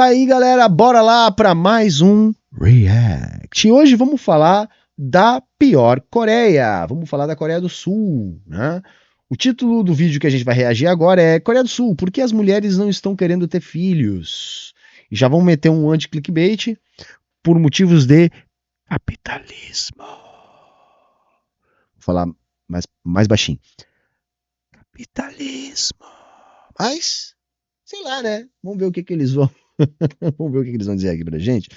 Tá aí, galera, bora lá para mais um React. E hoje vamos falar da pior Coreia. Vamos falar da Coreia do Sul, né? O título do vídeo que a gente vai reagir agora é Coreia do Sul, por que as mulheres não estão querendo ter filhos? E já vamos meter um anti-clickbait por motivos de capitalismo. Vou falar mais baixinho. Capitalismo. Mas, sei lá, né? Vamos ver o que eles vão. Vamos ver o que eles vão dizer aqui pra gente.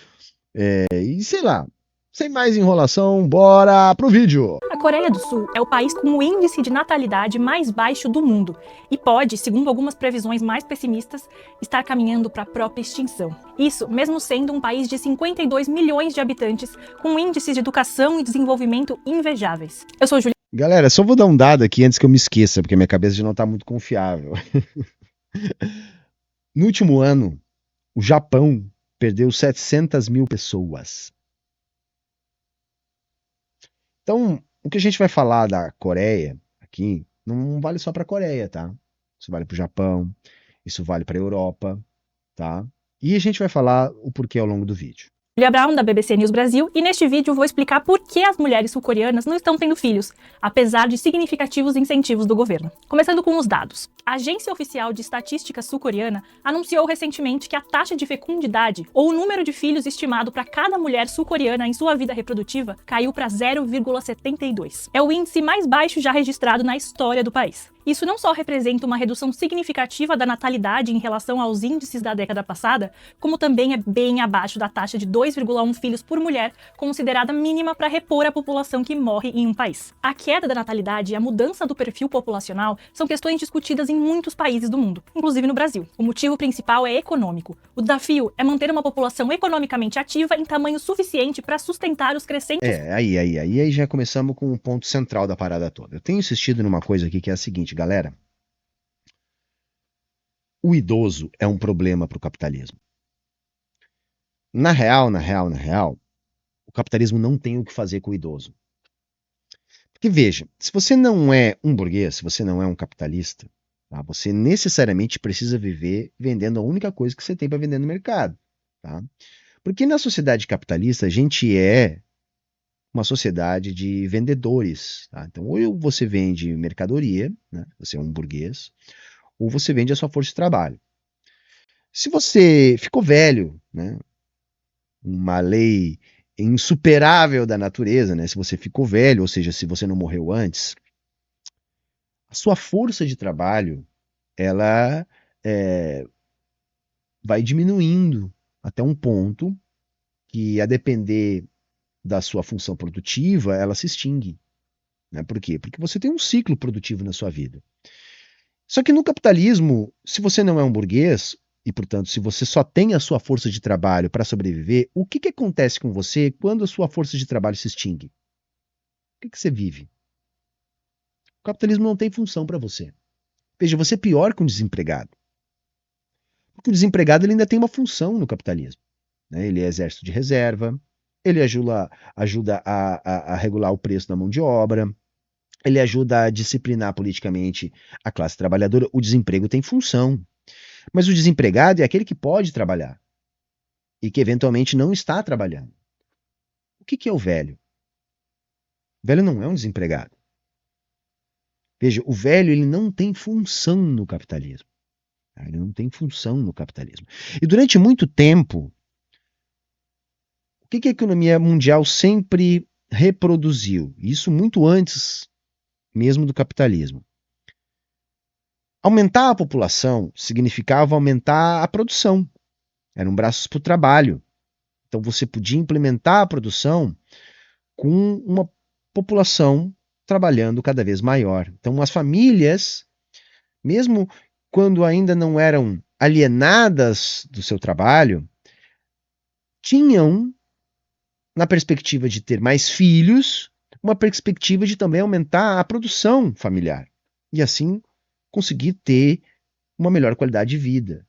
E sei lá, sem mais enrolação, bora pro vídeo! A Coreia do Sul é o país com o índice de natalidade mais baixo do mundo e pode, segundo algumas previsões mais pessimistas, estar caminhando para a própria extinção. Isso mesmo sendo um país de 52 milhões de habitantes com índices de educação e desenvolvimento invejáveis. Eu sou Juliana. Galera, só vou dar um dado aqui antes que eu me esqueça, porque minha cabeça já não tá muito confiável. No último ano, o Japão perdeu 700 mil pessoas. Então, o que a gente vai falar da Coreia aqui não vale só para a Coreia, tá? Isso vale para o Japão, isso vale para a Europa, tá? E a gente vai falar o porquê ao longo do vídeo. Julia Brown, da BBC News Brasil, e neste vídeo eu vou explicar por que as mulheres sul-coreanas não estão tendo filhos, apesar de significativos incentivos do governo. Começando com os dados. A Agência Oficial de Estatística Sul-Coreana anunciou recentemente que a taxa de fecundidade, ou o número de filhos estimado para cada mulher sul-coreana em sua vida reprodutiva, caiu para 0,72. É o índice mais baixo já registrado na história do país. Isso não só representa uma redução significativa da natalidade em relação aos índices da década passada, como também é bem abaixo da taxa de 2,1 filhos por mulher, considerada mínima para repor a população que morre em um país. A queda da natalidade e a mudança do perfil populacional são questões discutidas em muitos países do mundo, inclusive no Brasil. O motivo principal é econômico. O desafio é manter uma população economicamente ativa em tamanho suficiente para sustentar os crescentes... Aí já começamos com o ponto central da parada toda. Eu tenho insistido numa coisa aqui que é a seguinte, galera. O idoso é um problema para o capitalismo. Na real, o capitalismo não tem o que fazer com o idoso. Porque veja, se você não é um burguês, se você não é um capitalista, tá, você necessariamente precisa viver vendendo a única coisa que você tem para vender no mercado. Tá? Porque na sociedade capitalista a gente é uma sociedade de vendedores. Tá? Então, ou você vende mercadoria, né? Você é um burguês, ou você vende a sua força de trabalho. Se você ficou velho, né? Uma lei insuperável da natureza, né? Se você ficou velho, ou seja, se você não morreu antes, a sua força de trabalho ela vai diminuindo até um ponto que, a depender da sua função produtiva, ela se extingue. Né? Por quê? Porque você tem um ciclo produtivo na sua vida. Só que no capitalismo, se você não é um burguês, e portanto, se você só tem a sua força de trabalho para sobreviver, o que acontece com você quando a sua força de trabalho se extingue? O que você vive? O capitalismo não tem função para você. Veja, você é pior que um desempregado. Porque o desempregado ele ainda tem uma função no capitalismo. Né? Ele é exército de reserva, ele ajuda a regular o preço da mão de obra, ele ajuda a disciplinar politicamente a classe trabalhadora. O desemprego tem função. Mas o desempregado é aquele que pode trabalhar e que eventualmente não está trabalhando. O que é o velho? O velho não é um desempregado. Veja, o velho ele não tem função no capitalismo. Ele não tem função no capitalismo. E durante muito tempo, o que a economia mundial sempre reproduziu? Isso muito antes mesmo do capitalismo. Aumentar a população significava aumentar a produção. Eram braços para o trabalho. Então você podia implementar a produção com uma população trabalhando cada vez maior. Então as famílias, mesmo quando ainda não eram alienadas do seu trabalho, tinham, na perspectiva de ter mais filhos, uma perspectiva de também aumentar a produção familiar. E assim conseguir ter uma melhor qualidade de vida,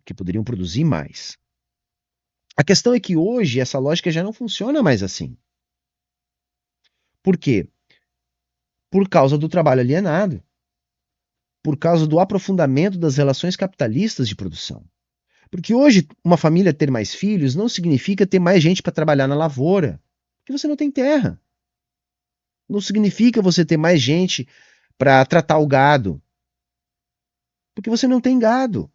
que poderiam produzir mais. A questão é que hoje essa lógica já não funciona mais assim. Por quê? Por causa do trabalho alienado, por causa do aprofundamento das relações capitalistas de produção, Porque hoje, uma família ter mais filhos não significa ter mais gente para trabalhar na lavoura, porque você não tem terra. Não significa você ter mais gente para tratar o gado, porque você não tem gado.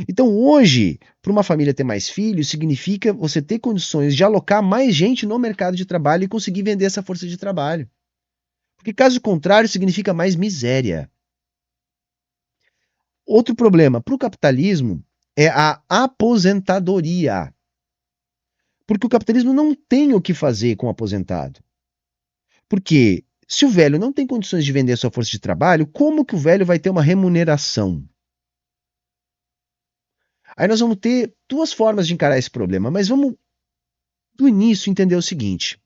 Então, hoje, para uma família ter mais filhos, significa você ter condições de alocar mais gente no mercado de trabalho e conseguir vender essa força de trabalho. Porque, caso contrário, significa mais miséria. Outro problema para o capitalismo é a aposentadoria. Porque o capitalismo não tem o que fazer com o aposentado. Porque se o velho não tem condições de vender a sua força de trabalho, como que o velho vai ter uma remuneração? Aí nós vamos ter duas formas de encarar esse problema, mas vamos do início entender o seguinte: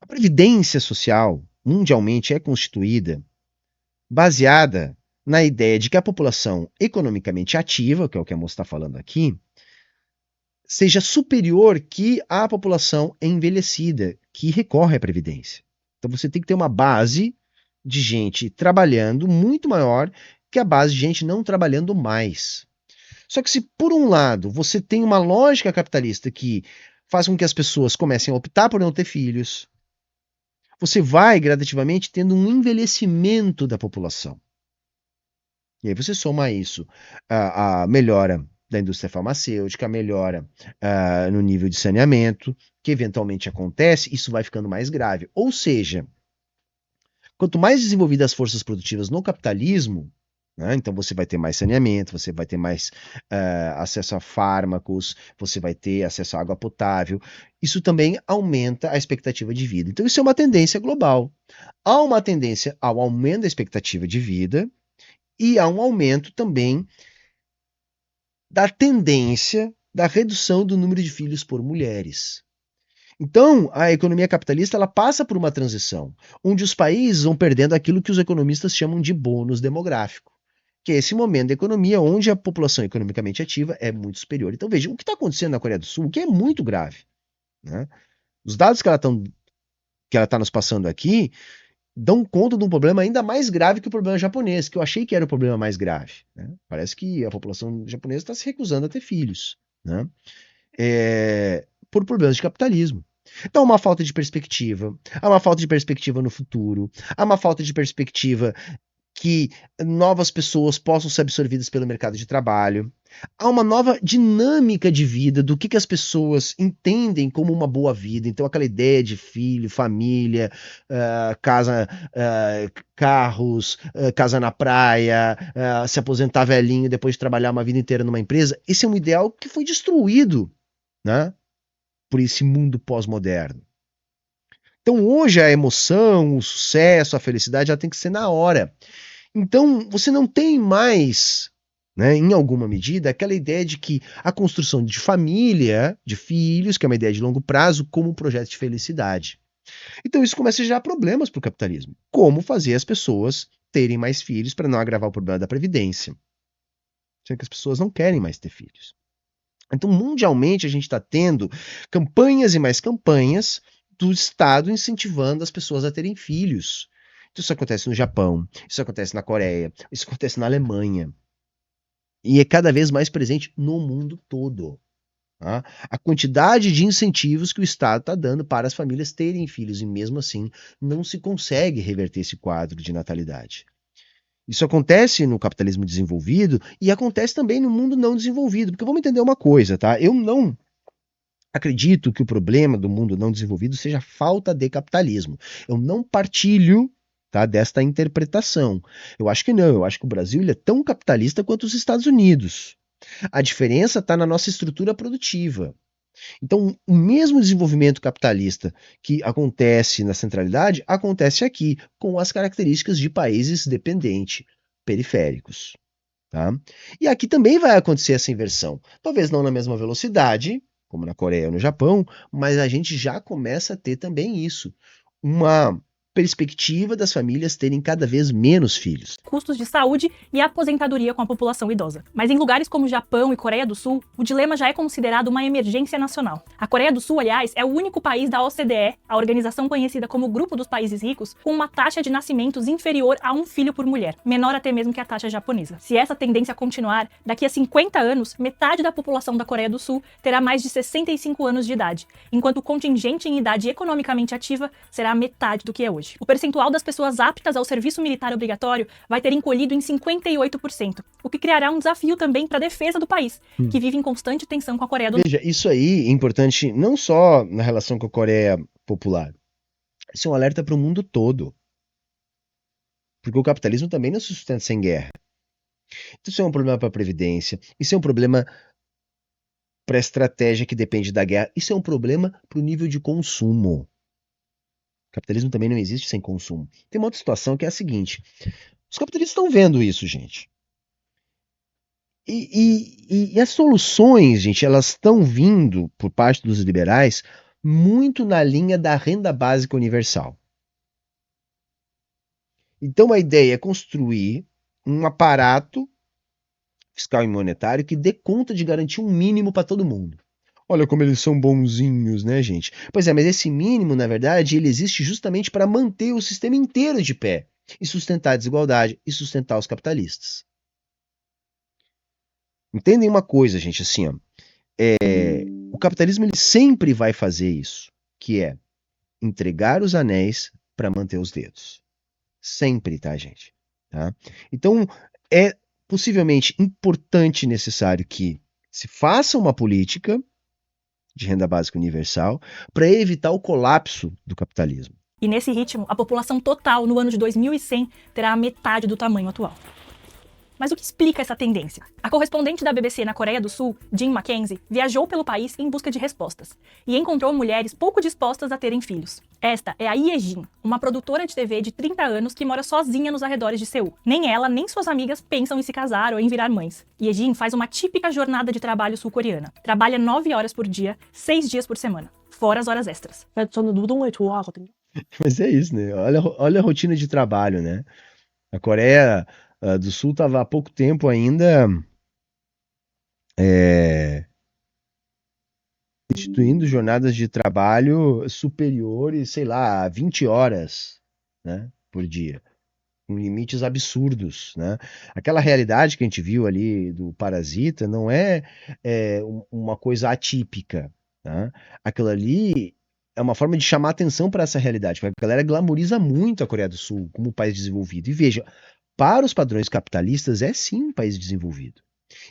a previdência social mundialmente é constituída baseada na ideia de que a população economicamente ativa, que é o que a moça está falando aqui, seja superior que a população envelhecida que recorre à previdência. Então você tem que ter uma base de gente trabalhando muito maior que a base de gente não trabalhando mais. Só que se por um lado você tem uma lógica capitalista que faz com que as pessoas comecem a optar por não ter filhos, você vai gradativamente tendo um envelhecimento da população. E aí você soma isso, a melhora da indústria farmacêutica, a melhora no nível de saneamento, que eventualmente acontece, isso vai ficando mais grave. Ou seja, quanto mais desenvolvidas as forças produtivas no capitalismo, né, então você vai ter mais saneamento, você vai ter mais acesso a fármacos, você vai ter acesso à água potável, isso também aumenta a expectativa de vida. Então isso é uma tendência global. Há uma tendência ao aumento da expectativa de vida, e há um aumento também da tendência da redução do número de filhos por mulheres. Então, a economia capitalista ela passa por uma transição, onde os países vão perdendo aquilo que os economistas chamam de bônus demográfico, que é esse momento da economia onde a população economicamente ativa é muito superior. Então, veja, o que está acontecendo na Coreia do Sul, que é muito grave, né? Os dados que ela está nos passando aqui dão conta de um problema ainda mais grave que o problema japonês, que eu achei que era o problema mais grave, né? Parece que a população japonesa está se recusando a ter filhos, né? Por problemas de capitalismo. Então, há uma falta de perspectiva, há uma falta de perspectiva no futuro, há uma falta de perspectiva que novas pessoas possam ser absorvidas pelo mercado de trabalho. Há uma nova dinâmica de vida do que as pessoas entendem como uma boa vida. Então, aquela ideia de filho, família, casa, carros, casa na praia, se aposentar velhinho depois de trabalhar uma vida inteira numa empresa. Esse é um ideal que foi destruído, né, por esse mundo pós-moderno. Então, hoje, a emoção, o sucesso, a felicidade, ela tem que ser na hora. Então, você não tem mais, né, em alguma medida, aquela ideia de que a construção de família, de filhos, que é uma ideia de longo prazo, como um projeto de felicidade. Então, isso começa a gerar problemas para o capitalismo. Como fazer as pessoas terem mais filhos para não agravar o problema da previdência? Sendo que as pessoas não querem mais ter filhos. Então, mundialmente, a gente está tendo campanhas e mais campanhas do Estado incentivando as pessoas a terem filhos. Então, isso acontece no Japão, isso acontece na Coreia, isso acontece na Alemanha. E é cada vez mais presente no mundo todo. Tá? A quantidade de incentivos que o Estado está dando para as famílias terem filhos, e mesmo assim não se consegue reverter esse quadro de natalidade. Isso acontece no capitalismo desenvolvido e acontece também no mundo não desenvolvido. Porque vamos entender uma coisa, tá? Eu não acredito que o problema do mundo não desenvolvido seja a falta de capitalismo. Eu não partilho, tá, desta interpretação. Eu acho que não. Eu acho que o Brasil ele é tão capitalista quanto os Estados Unidos. A diferença está na nossa estrutura produtiva. Então, o mesmo desenvolvimento capitalista que acontece na centralidade, acontece aqui, com as características de países dependentes, periféricos. Tá? E aqui também vai acontecer essa inversão. Talvez não na mesma velocidade, como na Coreia ou no Japão, mas a gente já começa a ter também isso. Uma perspectiva das famílias terem cada vez menos filhos. Custos de saúde e aposentadoria com a população idosa. Mas em lugares como Japão e Coreia do Sul, o dilema já é considerado uma emergência nacional. A Coreia do Sul, aliás, é o único país da OCDE, a organização conhecida como Grupo dos Países Ricos, com uma taxa de nascimentos inferior a 1 filho por mulher, menor até mesmo que a taxa japonesa. Se essa tendência continuar, daqui a 50 anos, metade da população da Coreia do Sul terá mais de 65 anos de idade, enquanto o contingente em idade economicamente ativa será metade do que é hoje. O percentual das pessoas aptas ao serviço militar obrigatório vai ter encolhido em 58%, o que criará um desafio também para a defesa do país, que vive em constante tensão com a Coreia do Norte. Veja, isso aí é importante não só na relação com a Coreia Popular. Isso é um alerta para o mundo todo. Porque o capitalismo também não se sustenta sem guerra. Então, isso é um problema para a Previdência, isso é um problema para a estratégia que depende da guerra, isso é um problema para o nível de consumo. O capitalismo também não existe sem consumo. Tem uma outra situação que é a seguinte: os capitalistas estão vendo isso, gente. E as soluções, gente, elas estão vindo por parte dos liberais muito na linha da renda básica universal. Então a ideia é construir um aparato fiscal e monetário que dê conta de garantir um mínimo para todo mundo. Olha como eles são bonzinhos, né, gente? Pois é, mas esse mínimo, na verdade, ele existe justamente para manter o sistema inteiro de pé e sustentar a desigualdade e sustentar os capitalistas. Entendem uma coisa, gente, assim, ó, o capitalismo ele sempre vai fazer isso, que é entregar os anéis para manter os dedos. Sempre, tá, gente? Tá? Então, é possivelmente importante e necessário que se faça uma política de renda básica universal para evitar o colapso do capitalismo. E nesse ritmo, a população total no ano de 2100 terá a metade do tamanho atual. Mas o que explica essa tendência? A correspondente da BBC na Coreia do Sul, Jim Mackenzie, viajou pelo país em busca de respostas e encontrou mulheres pouco dispostas a terem filhos. Esta é a Ye-jin, uma produtora de TV de 30 anos que mora sozinha nos arredores de Seul. Nem ela, nem suas amigas pensam em se casar ou em virar mães. Ye-jin faz uma típica jornada de trabalho sul-coreana. Trabalha 9 horas por dia, 6 dias por semana, fora as horas extras. 저는 노동을 좋아하거든요. Mas é isso, né? Olha a rotina de trabalho, né? A Coreia do Sul estava há pouco tempo ainda instituindo jornadas de trabalho superiores, sei lá, a 20 horas, né, por dia, com limites absurdos, né? Aquela realidade que a gente viu ali do Parasita não é uma coisa atípica, tá? Aquilo ali é uma forma de chamar atenção para essa realidade, porque a galera glamoriza muito a Coreia do Sul como um país desenvolvido. E veja, para os padrões capitalistas, é sim um país desenvolvido.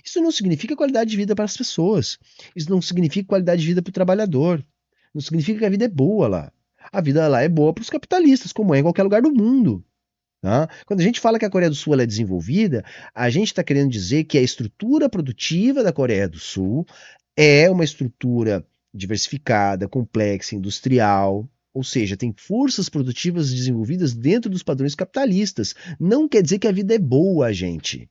Isso não significa qualidade de vida para as pessoas. Isso não significa qualidade de vida para o trabalhador. Não significa que a vida é boa lá. A vida lá é boa para os capitalistas, como é em qualquer lugar do mundo. Tá? Quando a gente fala que a Coreia do Sul ela é desenvolvida, a gente está querendo dizer que a estrutura produtiva da Coreia do Sul é uma estrutura diversificada, complexa, industrial. Ou seja, tem forças produtivas desenvolvidas dentro dos padrões capitalistas. Não quer dizer que a vida é boa, gente.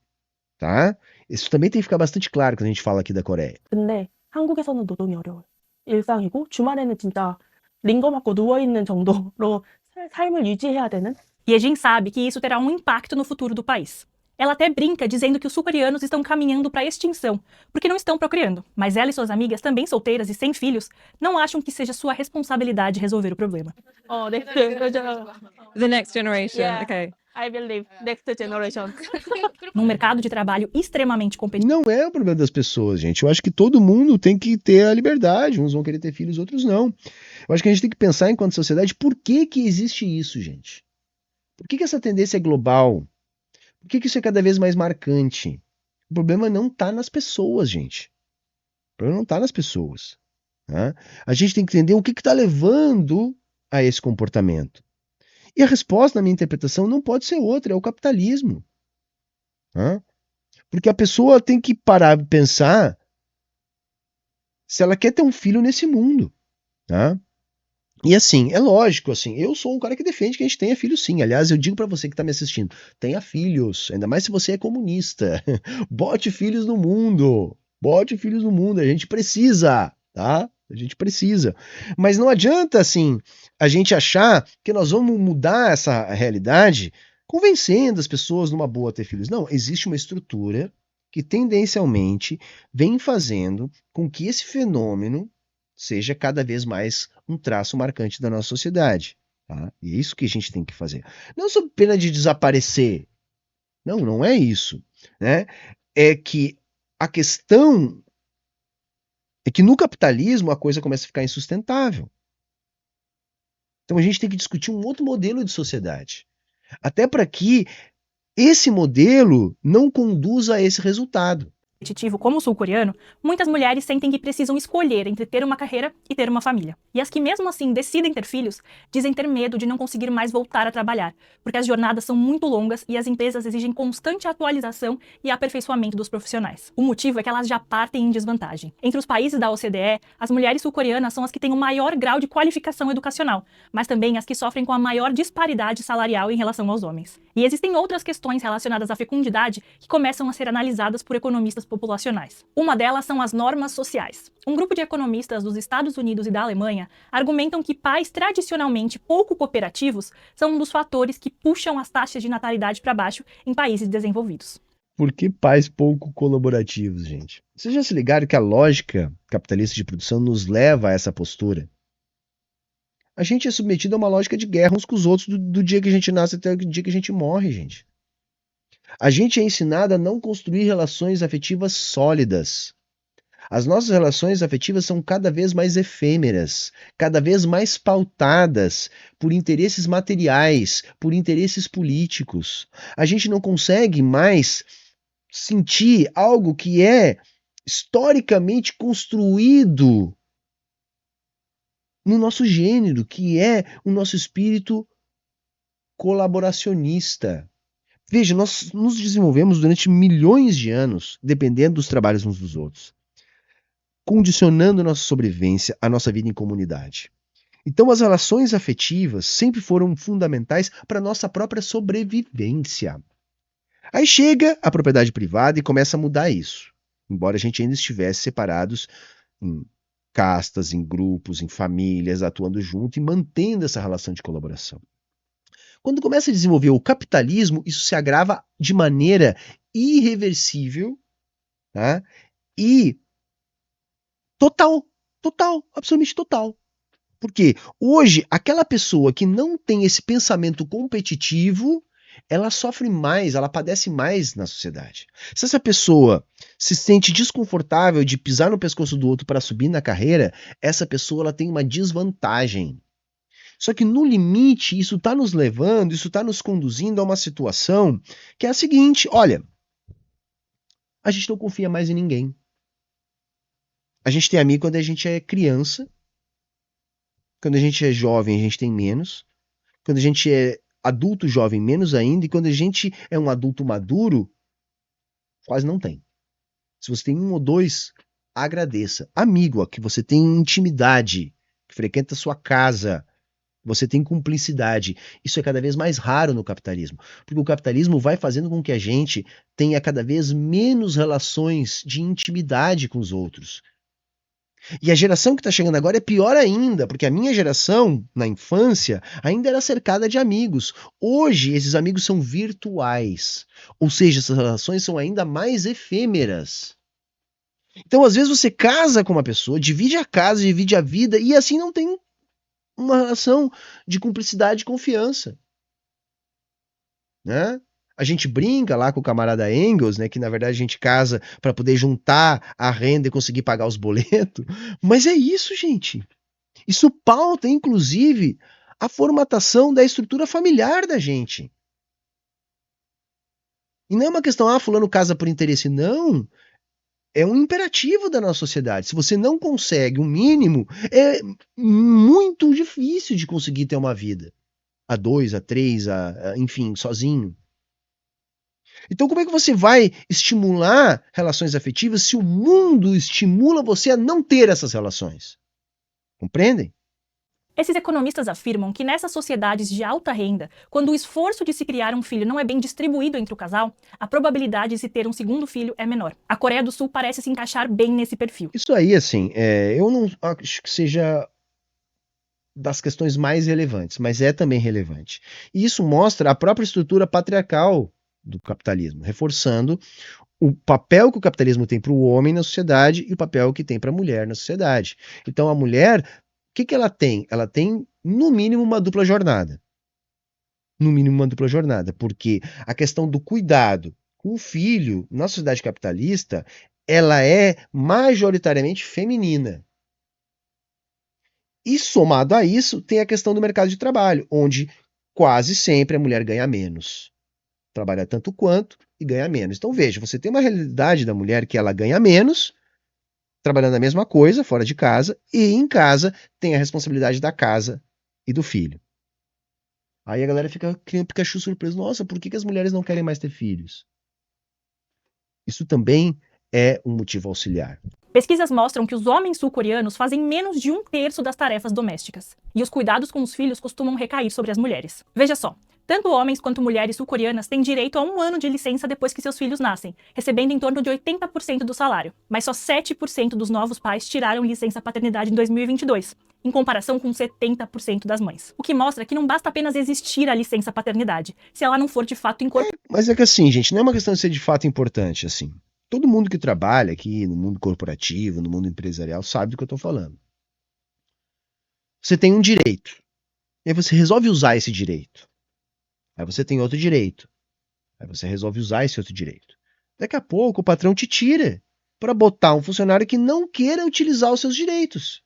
Tá? Isso também tem que ficar bastante claro quando a gente fala aqui da Coreia. 근데 한국에서는 노동이 어려워요. 일상이고 주말에는 진짜 링거 맞고 누워있는 정도로 삶을 유지해야 되는? Ye-jin sabe que isso terá um impacto no futuro do país. Ela até brinca dizendo que os sul-coreanos estão caminhando para a extinção, porque não estão procriando. Mas ela e suas amigas, também solteiras e sem filhos, não acham que seja sua responsabilidade resolver o problema. The next generation, Yeah. okay. I believe next generation. Num mercado de trabalho extremamente competitivo, Não é o problema das pessoas, gente. Eu acho que todo mundo tem que ter a liberdade. Uns vão querer ter filhos, outros não. Eu acho que a gente tem que pensar enquanto sociedade por que existe isso, gente. Por que essa tendência é global? Por que isso é cada vez mais marcante? O problema não está nas pessoas, gente. O problema não está nas pessoas. Tá? A gente tem que entender o que está levando a esse comportamento. E a resposta, na minha interpretação, não pode ser outra, é o capitalismo. Tá? Porque a pessoa tem que parar e pensar se ela quer ter um filho nesse mundo. Tá? E assim, é lógico, assim, eu sou um cara que defende que a gente tenha filhos sim. Aliás, eu digo pra você que tá me assistindo, tenha filhos, ainda mais se você é comunista. Bote filhos no mundo. Bote filhos no mundo, a gente precisa, tá? A gente precisa. Mas não adianta, assim, a gente achar que nós vamos mudar essa realidade convencendo as pessoas numa boa a ter filhos. Não, existe uma estrutura que tendencialmente vem fazendo com que esse fenômeno seja cada vez mais um traço marcante da nossa sociedade. Tá? E é isso que a gente tem que fazer. Não sob pena de desaparecer. Não, não é isso. Né? É que a questão é que no capitalismo a coisa começa a ficar insustentável. Então a gente tem que discutir um outro modelo de sociedade. Até para que esse modelo não conduza a esse resultado. Competitivo como o sul-coreano, muitas mulheres sentem que precisam escolher entre ter uma carreira e ter uma família. E as que mesmo assim decidem ter filhos, dizem ter medo de não conseguir mais voltar a trabalhar, porque as jornadas são muito longas e as empresas exigem constante atualização e aperfeiçoamento dos profissionais. O motivo é que elas já partem em desvantagem. Entre os países da OCDE, as mulheres sul-coreanas são as que têm o maior grau de qualificação educacional, mas também as que sofrem com a maior disparidade salarial em relação aos homens. E existem outras questões relacionadas à fecundidade que começam a ser analisadas por economistas populacionais. Uma delas são as normas sociais. Um grupo de economistas dos Estados Unidos e da Alemanha argumentam que pais tradicionalmente pouco cooperativos são um dos fatores que puxam as taxas de natalidade para baixo em países desenvolvidos. Por que pais pouco colaborativos, gente? Vocês já se ligaram que a lógica capitalista de produção nos leva a essa postura? A gente é submetido a uma lógica de guerra uns com os outros do dia que a gente nasce até o dia que a gente morre, gente. A gente é ensinado a não construir relações afetivas sólidas. As nossas relações afetivas são cada vez mais efêmeras, cada vez mais pautadas por interesses materiais, por interesses políticos. A gente não consegue mais sentir algo que é historicamente construído no nosso gênero, que é o nosso espírito colaboracionista. Veja, nós nos desenvolvemos durante milhões de anos, dependendo dos trabalhos uns dos outros, condicionando nossa sobrevivência, a nossa vida em comunidade. Então, as relações afetivas sempre foram fundamentais para a nossa própria sobrevivência. Aí chega a propriedade privada e começa a mudar isso. Embora a gente ainda estivesse separados em castas, em grupos, em famílias, atuando junto e mantendo essa relação de colaboração. Quando começa a desenvolver o capitalismo, isso se agrava de maneira irreversível, tá? E total, absolutamente total. Porque hoje, aquela pessoa que não tem esse pensamento competitivo, ela sofre mais, ela padece mais na sociedade. Se essa pessoa se sente desconfortável de pisar no pescoço do outro para subir na carreira, essa pessoa ela tem uma desvantagem. Só que no limite, isso está nos levando, isso está nos conduzindo a uma situação que é a seguinte: olha, a gente não confia mais em ninguém. A gente tem amigo quando a gente é criança, quando a gente é jovem a gente tem menos, quando a gente é adulto jovem menos ainda, e quando a gente é um adulto maduro, quase não tem. Se você tem um ou dois, agradeça. Amigo, ó, que você tem intimidade, que frequenta a sua casa, você tem cumplicidade. Isso é cada vez mais raro no capitalismo, porque o capitalismo vai fazendo com que a gente tenha cada vez menos relações de intimidade com os outros. E a geração que está chegando agora é pior ainda, porque a minha geração, na infância, ainda era cercada de amigos. Hoje, esses amigos são virtuais. Ou seja, essas relações são ainda mais efêmeras. Então, às vezes, você casa com uma pessoa, divide a casa, divide a vida, e assim não tem uma relação de cumplicidade e confiança. Né? A gente brinca lá com o camarada Engels, né, que na verdade a gente casa para poder juntar a renda e conseguir pagar os boletos, mas é isso, gente. Isso pauta, inclusive, a formatação da estrutura familiar da gente. E não é uma questão, fulano casa por interesse, não. É um imperativo da nossa sociedade. Se você não consegue o mínimo, é muito difícil de conseguir ter uma vida. A dois, a três, enfim, sozinho. Então, como é que você vai estimular relações afetivas se o mundo estimula você a não ter essas relações? Compreendem? Esses economistas afirmam que nessas sociedades de alta renda, quando o esforço de se criar um filho não é bem distribuído entre o casal, a probabilidade de se ter um segundo filho é menor. A Coreia do Sul parece se encaixar bem nesse perfil. Isso aí, assim, eu não acho que seja das questões mais relevantes, mas é também relevante. E isso mostra a própria estrutura patriarcal do capitalismo, reforçando o papel que o capitalismo tem para o homem na sociedade e o papel que tem para a mulher na sociedade. Então, a mulher, o que ela tem? Ela tem, no mínimo, uma dupla jornada. No mínimo, uma dupla jornada, porque a questão do cuidado com o filho na sociedade capitalista, ela é majoritariamente feminina. E somado a isso, tem a questão do mercado de trabalho, onde quase sempre a mulher ganha menos. Trabalha tanto quanto e ganha menos. Então veja, você tem uma realidade da mulher que ela ganha menos, trabalhando a mesma coisa, fora de casa, e em casa tem a responsabilidade da casa e do filho. Aí a galera fica criando Pikachu surpreso. Nossa, por que as mulheres não querem mais ter filhos? Isso também é um motivo auxiliar. Pesquisas mostram que os homens sul-coreanos fazem menos de 1/3 das tarefas domésticas, e os cuidados com os filhos costumam recair sobre as mulheres. Veja só, tanto homens quanto mulheres sul-coreanas têm direito a 1 ano de licença depois que seus filhos nascem, recebendo em torno de 80% do salário, mas só 7% dos novos pais tiraram licença paternidade em 2022, em comparação com 70% das mães. O que mostra que não basta apenas existir a licença paternidade, se ela não for de fato incorporada. Mas é que assim, gente, não é uma questão de ser de fato importante, assim. Todo mundo que trabalha aqui no mundo corporativo, no mundo empresarial, sabe do que eu estou falando. Você tem um direito. E aí você resolve usar esse direito. Aí você tem outro direito. Aí você resolve usar esse outro direito. Daqui a pouco o patrão te tira para botar um funcionário que não queira utilizar os seus direitos.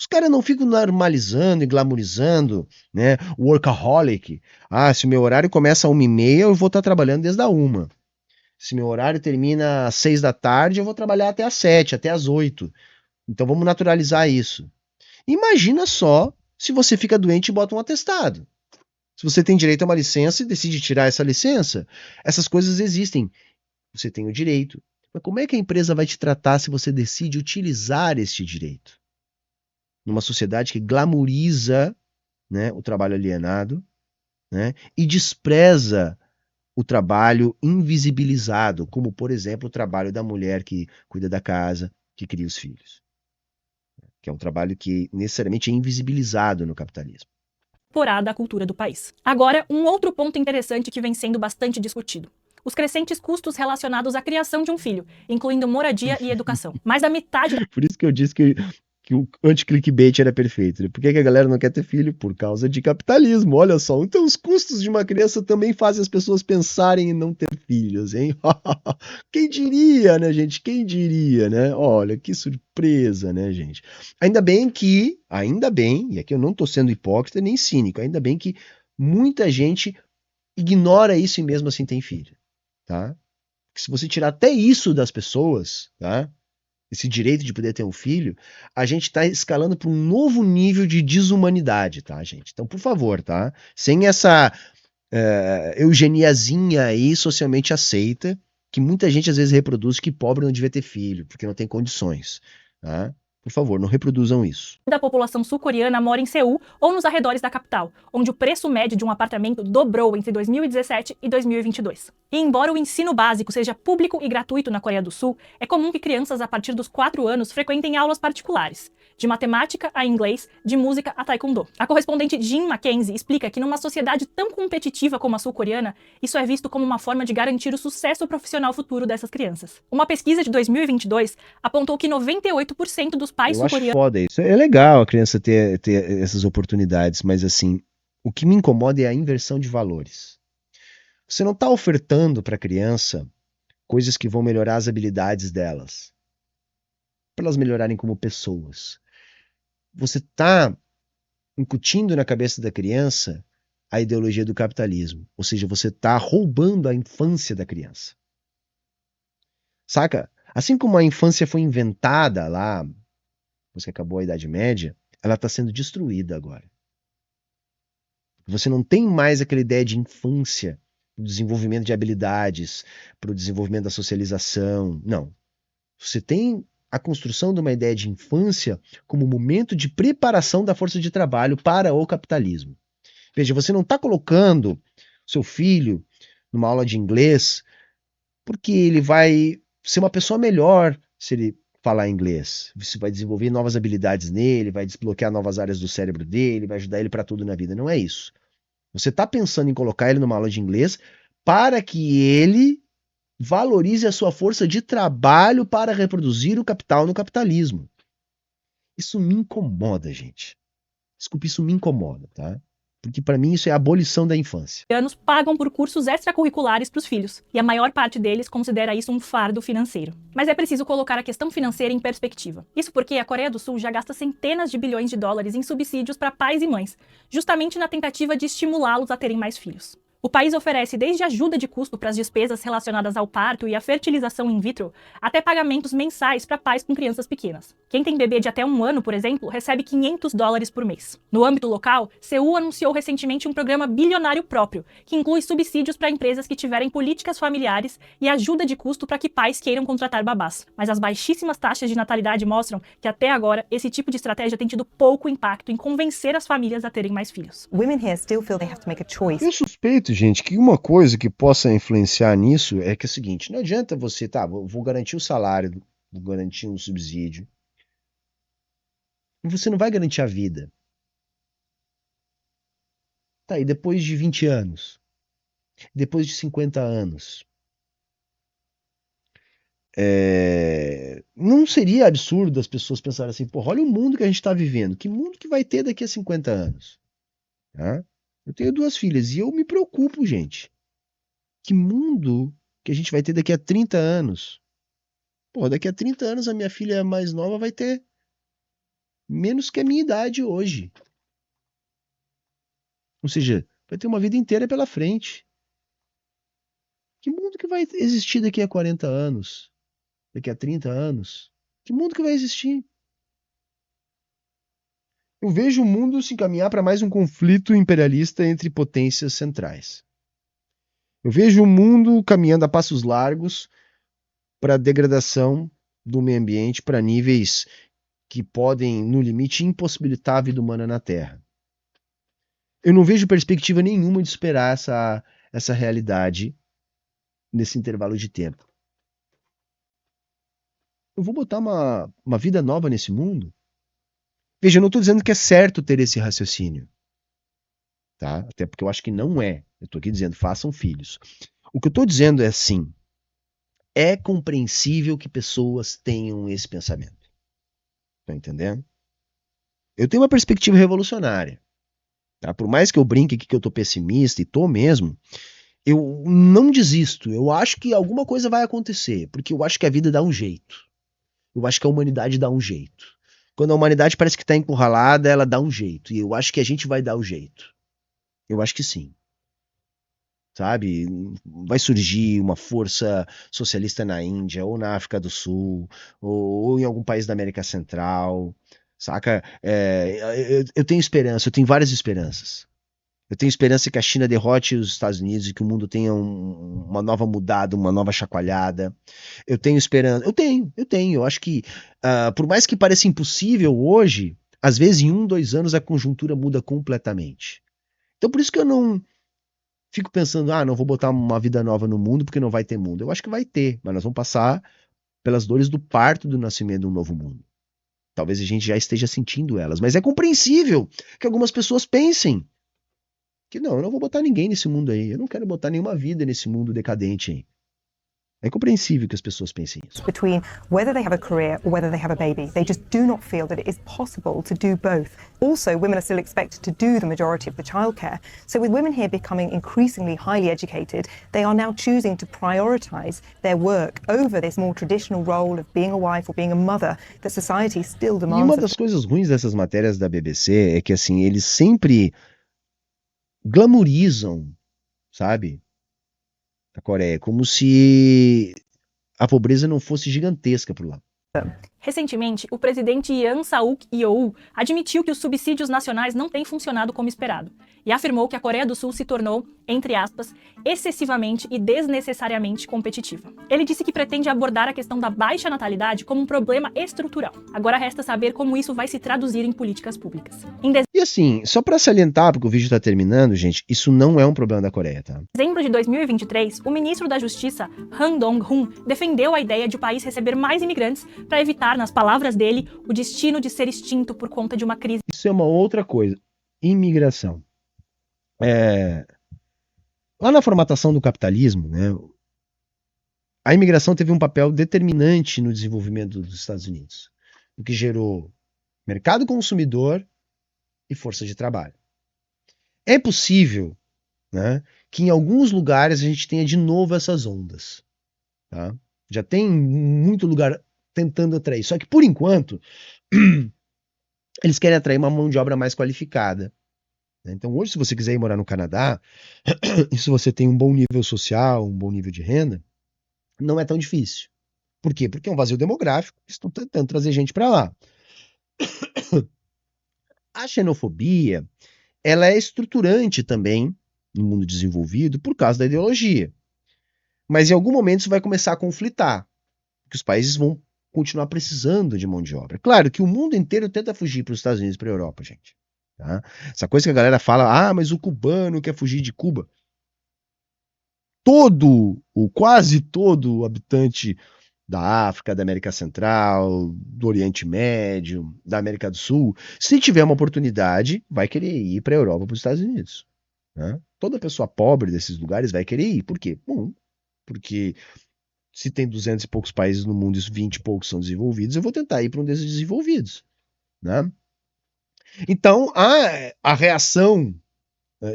Os caras não ficam normalizando e glamourizando, né? Workaholic. Ah, se o meu horário começa às 1h30, eu vou estar trabalhando desde a 1h. Se meu horário termina às 6 da tarde, eu vou trabalhar até às 7, até às 8. Então vamos naturalizar isso. Imagina só se você fica doente e bota um atestado. Se você tem direito a uma licença e decide tirar essa licença, essas coisas existem. Você tem o direito. Mas como é que a empresa vai te tratar se você decide utilizar este direito? Numa sociedade que glamouriza, né, o trabalho alienado, né, e despreza o trabalho invisibilizado, como, por exemplo, o trabalho da mulher que cuida da casa, que cria os filhos. Que é um trabalho que necessariamente é invisibilizado no capitalismo. A cultura do país. Agora, um outro ponto interessante que vem sendo bastante discutido. Os crescentes custos relacionados à criação de um filho, incluindo moradia e educação. Mais da metade... Por isso que eu disse que o anti-clickbait era perfeito. Né? Por que a galera não quer ter filho? Por causa de capitalismo, olha só. Então os custos de uma criança também fazem as pessoas pensarem em não ter filhos, hein? Quem diria, né, gente? Quem diria, né? Olha, que surpresa, né, gente? Ainda bem, e aqui eu não tô sendo hipócrita nem cínico, ainda bem que muita gente ignora isso e mesmo assim tem filho, tá? Porque se você tirar até isso das pessoas, tá? Esse direito de poder ter um filho, a gente está escalando para um novo nível de desumanidade, tá, gente? Então, por favor, tá? Sem essa eugeniazinha aí socialmente aceita, que muita gente às vezes reproduz que pobre não devia ter filho, porque não tem condições, tá? Por favor, não reproduzam isso. Da população sul-coreana mora em Seul ou nos arredores da capital, onde o preço médio de um apartamento dobrou entre 2017 e 2022. E embora o ensino básico seja público e gratuito na Coreia do Sul, é comum que crianças a partir dos 4 anos frequentem aulas particulares, de matemática a inglês, de música a taekwondo. A correspondente Jim Mackenzie explica que numa sociedade tão competitiva como a sul-coreana, isso é visto como uma forma de garantir o sucesso profissional futuro dessas crianças. Uma pesquisa de 2022 apontou que 98% dos pais sul-coreanos... Eu acho foda isso. É legal a criança ter essas oportunidades, mas assim, o que me incomoda é a inversão de valores. Você não está ofertando para a criança coisas que vão melhorar as habilidades delas, para elas melhorarem como pessoas. Você está incutindo na cabeça da criança a ideologia do capitalismo, ou seja, você está roubando a infância da criança. Saca? Assim como a infância foi inventada lá, depois que acabou a Idade Média, ela está sendo destruída agora. Você não tem mais aquela ideia de infância, o desenvolvimento de habilidades, para o desenvolvimento da socialização. Não. Você tem a construção de uma ideia de infância como momento de preparação da força de trabalho para o capitalismo. Veja, você não está colocando seu filho numa aula de inglês porque ele vai ser uma pessoa melhor se ele falar inglês. Você vai desenvolver novas habilidades nele, vai desbloquear novas áreas do cérebro dele, vai ajudar ele para tudo na vida. Não é isso. Você está pensando em colocar ele numa aula de inglês para que ele valorize a sua força de trabalho para reproduzir o capital no capitalismo. Isso me incomoda, gente. Desculpe, isso me incomoda, tá? Porque para mim isso é a abolição da infância. Anos pagam por cursos extracurriculares para os filhos, e a maior parte deles considera isso um fardo financeiro. Mas é preciso colocar a questão financeira em perspectiva. Isso porque a Coreia do Sul já gasta centenas de bilhões de dólares em subsídios para pais e mães, justamente na tentativa de estimulá-los a terem mais filhos. O país oferece desde ajuda de custo para as despesas relacionadas ao parto e à fertilização in vitro, até pagamentos mensais para pais com crianças pequenas. Quem tem bebê de até 1 ano, por exemplo, recebe $500 por mês. No âmbito local, Seul anunciou recentemente um programa bilionário próprio, que inclui subsídios para empresas que tiverem políticas familiares e ajuda de custo para que pais queiram contratar babás. Mas as baixíssimas taxas de natalidade mostram que até agora esse tipo de estratégia tem tido pouco impacto em convencer as famílias a terem mais filhos. Women here still feel they have to make a choice. Eu suspeito, gente, que uma coisa que possa influenciar nisso é que é o seguinte, não adianta você, tá, vou garantir o salário, vou garantir um subsídio, e você não vai garantir a vida. Tá, e depois de 20 anos? Depois de 50 anos? Não seria absurdo as pessoas pensarem assim, porra, olha o mundo que a gente está vivendo, que mundo que vai ter daqui a 50 anos? Tá? Eu tenho 2 filhas e eu me preocupo, gente. Que mundo que a gente vai ter daqui a 30 anos? Pô, daqui a 30 anos a minha filha mais nova vai ter menos que a minha idade hoje. Ou seja, vai ter uma vida inteira pela frente. Que mundo que vai existir daqui a 40 anos? Daqui a 30 anos? Que mundo que vai existir? Eu vejo o mundo se encaminhar para mais um conflito imperialista entre potências centrais. Eu vejo o mundo caminhando a passos largos para a degradação do meio ambiente para níveis que podem, no limite, impossibilitar a vida humana na Terra. Eu não vejo perspectiva nenhuma de superar essa realidade nesse intervalo de tempo. Eu vou botar uma vida nova nesse mundo? Veja, eu não estou dizendo que é certo ter esse raciocínio. Tá? Até porque eu acho que não é. Eu estou aqui dizendo, façam filhos. O que eu estou dizendo é assim, é compreensível que pessoas tenham esse pensamento. Tá entendendo? Eu tenho uma perspectiva revolucionária. Tá? Por mais que eu brinque aqui que eu estou pessimista, e estou mesmo, eu não desisto. Eu acho que alguma coisa vai acontecer, porque eu acho que a vida dá um jeito. Eu acho que a humanidade dá um jeito. Quando a humanidade parece que está encurralada, ela dá um jeito. E eu acho que a gente vai dar o jeito. Eu acho que sim. Sabe? Vai surgir uma força socialista na Índia, ou na África do Sul, ou em algum país da América Central. Saca? Eu tenho esperança, eu tenho várias esperanças. Eu tenho esperança que a China derrote os Estados Unidos e que o mundo tenha uma nova mudada, uma nova chacoalhada. Eu tenho esperança. Eu tenho. Eu acho que, por mais que pareça impossível hoje, às vezes em 1, 2 anos a conjuntura muda completamente. Então por isso que eu não fico pensando, não vou botar uma vida nova no mundo porque não vai ter mundo. Eu acho que vai ter, mas nós vamos passar pelas dores do parto do nascimento de um novo mundo. Talvez a gente já esteja sentindo elas, mas é compreensível que algumas pessoas pensem que não, eu não vou botar ninguém nesse mundo aí. Eu não quero botar nenhuma vida nesse mundo decadente aí. É compreensível que as pessoas pensem isso. Between whether they have a career or whether they have a baby. They just do not feel that it is possible to do both. Also, women are still expected to do the majority of the childcare. So with women here becoming increasingly highly educated, they are now choosing to prioritize their work over this more traditional role of being a wife or being a mother that society still demands. E uma das coisas ruins dessas matérias da BBC é que assim, eles sempre glamorizam, sabe, a Coreia, como se a pobreza não fosse gigantesca por lá. Recentemente, o presidente Yoon Suk-yeol admitiu que os subsídios nacionais não têm funcionado como esperado e afirmou que a Coreia do Sul se tornou, entre aspas, excessivamente e desnecessariamente competitiva. Ele disse que pretende abordar a questão da baixa natalidade como um problema estrutural. Agora resta saber como isso vai se traduzir em políticas públicas. E assim, só para salientar, porque o vídeo tá terminando, gente, isso não é um problema da Coreia, tá? Em dezembro de 2023, o ministro da Justiça, Han Dong-hun, defendeu a ideia de o país receber mais imigrantes para evitar, nas palavras dele, o destino de ser extinto por conta de uma crise. Isso é uma outra coisa. Imigração. Lá na formatação do capitalismo, né, a imigração teve um papel determinante no desenvolvimento dos Estados Unidos, o que gerou mercado consumidor e força de trabalho. É possível, né, que em alguns lugares a gente tenha de novo essas ondas. Tá? Já tem muito lugar tentando atrair, só que por enquanto eles querem atrair uma mão de obra mais qualificada. Então hoje, se você quiser ir morar no Canadá, e se você tem um bom nível social, um bom nível de renda, não é tão difícil. Por quê? Porque é um vazio demográfico, estão tentando trazer gente para lá. A xenofobia, ela é estruturante também no mundo desenvolvido por causa da ideologia. Mas em algum momento isso vai começar a conflitar, porque os países vão continuar precisando de mão de obra. Claro que o mundo inteiro tenta fugir para os Estados Unidos e para a Europa, gente. Tá? Essa coisa que a galera fala, mas o cubano quer fugir de Cuba. Quase todo habitante da África, da América Central, do Oriente Médio, da América do Sul, se tiver uma oportunidade, vai querer ir para a Europa, para os Estados Unidos. Né? Toda pessoa pobre desses lugares vai querer ir. Por quê? Bom, porque se tem 200 e poucos países no mundo e 20 e poucos são desenvolvidos, eu vou tentar ir para um desses desenvolvidos. Né? Então, a reação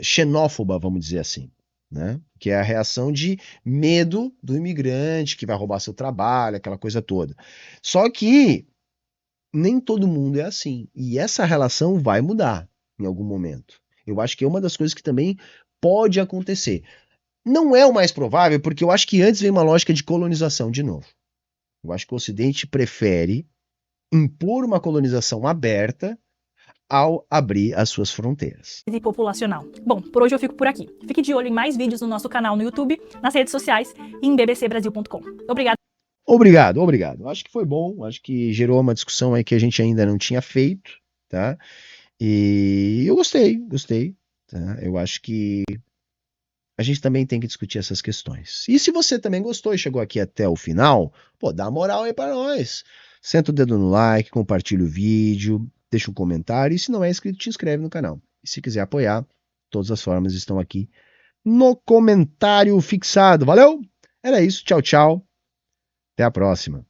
xenófoba, vamos dizer assim, né? Que é a reação de medo do imigrante que vai roubar seu trabalho, aquela coisa toda. Só que nem todo mundo é assim. E essa relação vai mudar em algum momento. Eu acho que é uma das coisas que também pode acontecer. Não é o mais provável, porque eu acho que antes vem uma lógica de colonização de novo. Eu acho que o Ocidente prefere impor uma colonização aberta ao abrir as suas fronteiras. E populacional. Bom, por hoje eu fico por aqui. Fique de olho em mais vídeos no nosso canal no YouTube, nas redes sociais e em bbcbrasil.com. Obrigado. Acho que foi bom, acho que gerou uma discussão aí que a gente ainda não tinha feito, tá? E eu gostei, tá? Eu acho que a gente também tem que discutir essas questões. E se você também gostou e chegou aqui até o final, dá moral aí para nós. Senta o dedo no like, compartilha o vídeo, deixa um comentário e se não é inscrito, te inscreve no canal. E se quiser apoiar, todas as formas estão aqui no comentário fixado. Valeu? Era isso, tchau. Até a próxima.